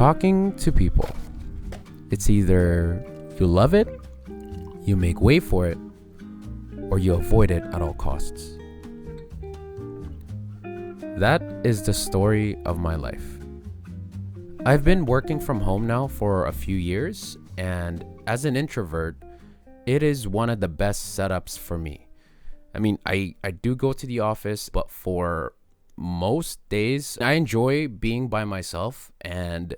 Talking to people. It's either you love it, you make way for it, or you avoid it at all costs. That is the story of my life. I've been working from home now for a few years, and as an introvert, it is one of the best setups for me. I mean, I do go to the office, but for most days, I enjoy being by myself, and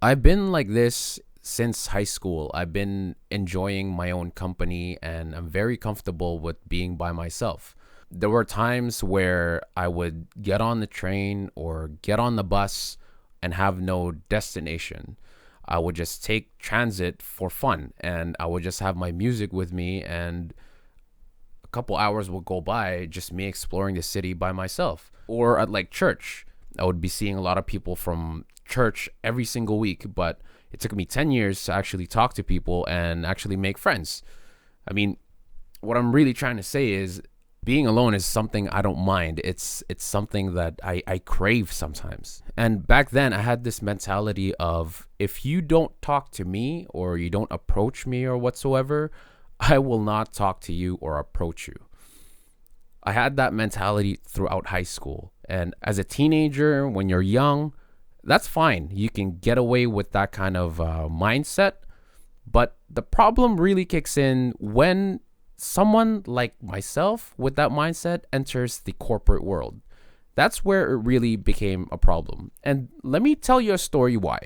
I've been like this since high school. I've been enjoying my own company, and I'm very comfortable with being by myself. There were times where I would get on the train or get on the bus and have no destination. I would just take transit for fun, and I would just have my music with me, and a couple hours would go by just me exploring the city by myself. Or at like church, I would be seeing a lot of people from church every single week, but it took me 10 years to actually talk to people and actually make friends. I mean, what I'm really trying to say is being alone is something I don't mind. It's something that I crave sometimes. And back then I had this mentality of, if you don't talk to me or you don't approach me or whatsoever, I will not talk to you or approach you. I had that mentality throughout high school. And as a teenager, when you're young, that's fine. You can get away with that kind of mindset. But the problem really kicks in when someone like myself with that mindset enters the corporate world. That's where it really became a problem. And let me tell you a story why.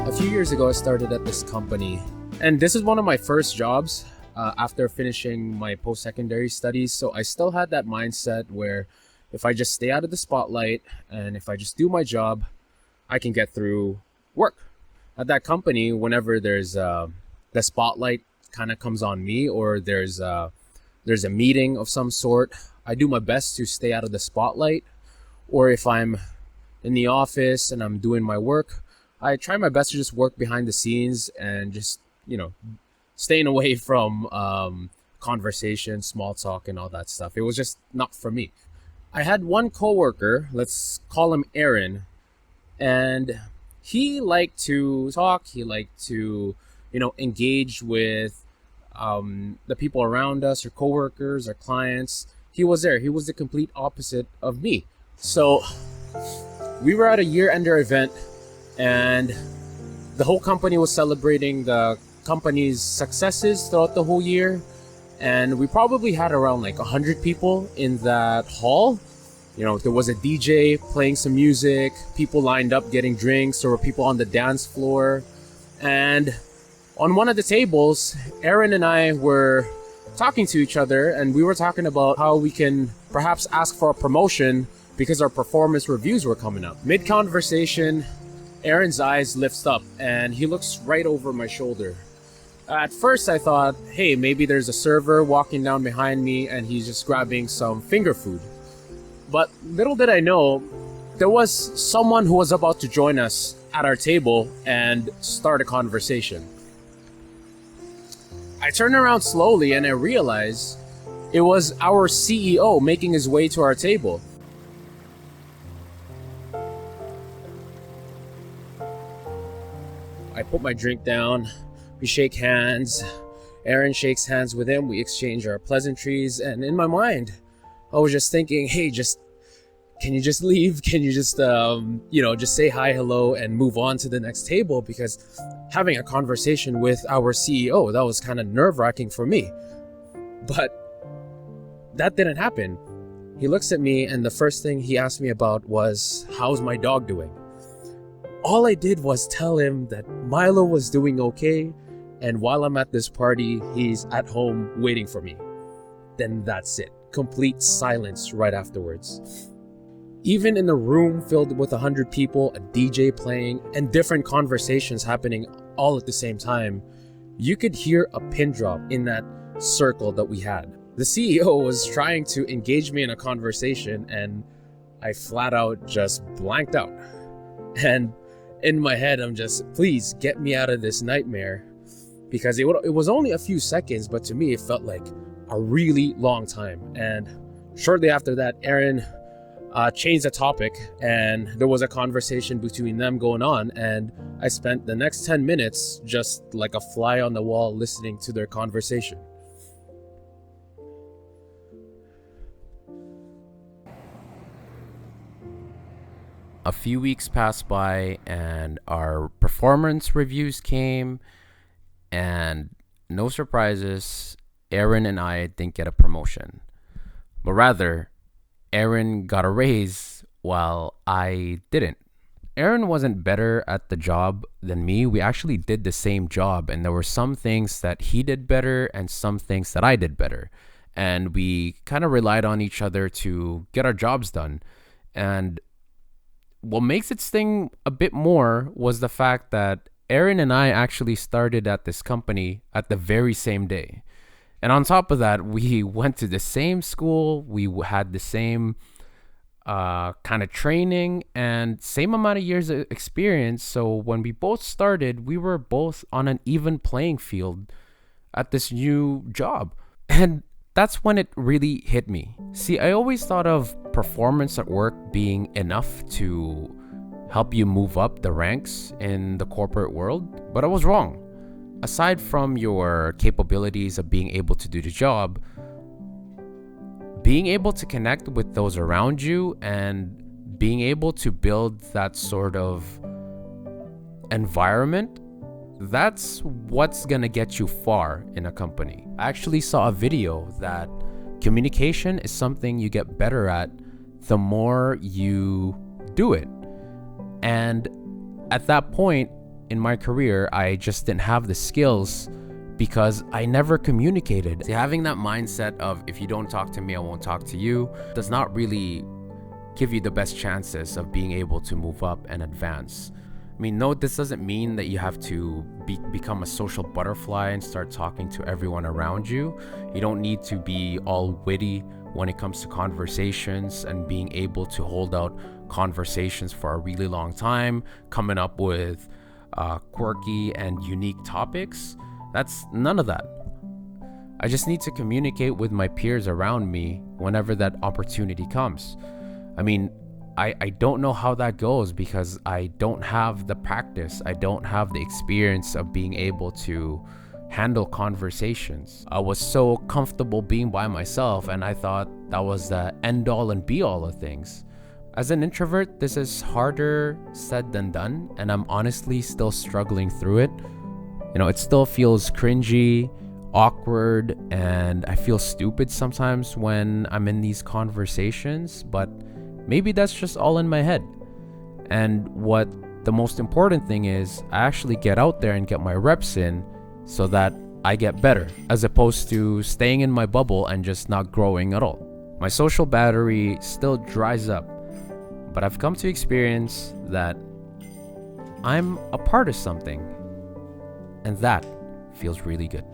A few years ago, I started at this company, and this is one of my first jobs after finishing my post-secondary studies. So I still had that mindset where if I just stay out of the spotlight and if I just do my job, I can get through work. At that company, whenever there's the spotlight kind of comes on me, or there's a meeting of some sort, I do my best to stay out of the spotlight. Or if I'm in the office and I'm doing my work, I try my best to just work behind the scenes and just, staying away from conversation, small talk, and all that stuff. It was just not for me. I had one coworker, let's call him Aaron, and he liked to talk. He liked to, engage with the people around us, our coworkers, our clients. He was there. He was the complete opposite of me. So we were at a year-ender event, and the whole company was celebrating the company's successes throughout the whole year. And we probably had around like 100 people in that hall. There was a DJ playing some music, people lined up getting drinks, there were people on the dance floor. And on one of the tables, Aaron and I were talking to each other, and we were talking about how we can perhaps ask for a promotion because our performance reviews were coming up. Mid-conversation, Aaron's eyes lifts up and he looks right over my shoulder. At first I thought, hey, maybe there's a server walking down behind me and he's just grabbing some finger food. But little did I know, there was someone who was about to join us at our table and start a conversation. I turned around slowly and I realized it was our CEO making his way to our table. I put my drink down, we shake hands, Aaron shakes hands with him, we exchange our pleasantries, and in my mind, I was just thinking, hey, can you just leave? Can you just, just say hi, hello, and move on to the next table? Because having a conversation with our CEO, that was kind of nerve-wracking for me. But that didn't happen. He looks at me, and the first thing he asked me about was, how's my dog doing? All I did was tell him that Milo was doing okay, and while I'm at this party, he's at home waiting for me. Then that's it. Complete silence right afterwards. Even in a room filled with 100 people, a DJ playing, and different conversations happening all at the same time, you could hear a pin drop in that circle that we had. The CEO was trying to engage me in a conversation, and I flat out just blanked out. And in my head, I'm just, please get me out of this nightmare. Because it was only a few seconds, but to me, it felt like a really long time. And shortly after that, Aaron changed the topic, and there was a conversation between them going on. And I spent the next 10 minutes just like a fly on the wall listening to their conversation. A few weeks passed by, and our performance reviews came, and no surprises, Aaron and I didn't get a promotion. But rather, Aaron got a raise while I didn't. Aaron wasn't better at the job than me. We actually did the same job, and there were some things that he did better and some things that I did better. And we kind of relied on each other to get our jobs done. And what makes it sting a bit more was the fact that Aaron and I actually started at this company at the very same day. And on top of that, we went to the same school, we had the same kind of training and same amount of years of experience. So when we both started, we were both on an even playing field at this new job. And that's when it really hit me. See, I always thought of performance at work being enough to help you move up the ranks in the corporate world, but I was wrong. Aside from your capabilities of being able to do the job, being able to connect with those around you and being able to build that sort of environment, that's what's gonna get you far in a company. I actually saw a video that communication is something you get better at the more you do it. And at that point in my career, I just didn't have the skills because I never communicated. See, having that mindset of if you don't talk to me, I won't talk to you does not really give you the best chances of being able to move up and advance. I mean, no, this doesn't mean that you have to become a social butterfly and start talking to everyone around you. You don't need to be all witty when it comes to conversations and being able to hold out conversations for a really long time, coming up with quirky and unique topics. That's none of that. I just need to communicate with my peers around me whenever that opportunity comes. I mean, I don't know how that goes because I don't have the practice. I don't have the experience of being able to handle conversations. I was so comfortable being by myself, and I thought that was the end all and be all of things. As an introvert, this is harder said than done, and I'm honestly still struggling through it. You know, it still feels cringy, awkward, and I feel stupid sometimes when I'm in these conversations, but maybe that's just all in my head. And what the most important thing is, I actually get out there and get my reps in so that I get better, as opposed to staying in my bubble and just not growing at all. My social battery still dries up, but I've come to experience that I'm a part of something, and that feels really good.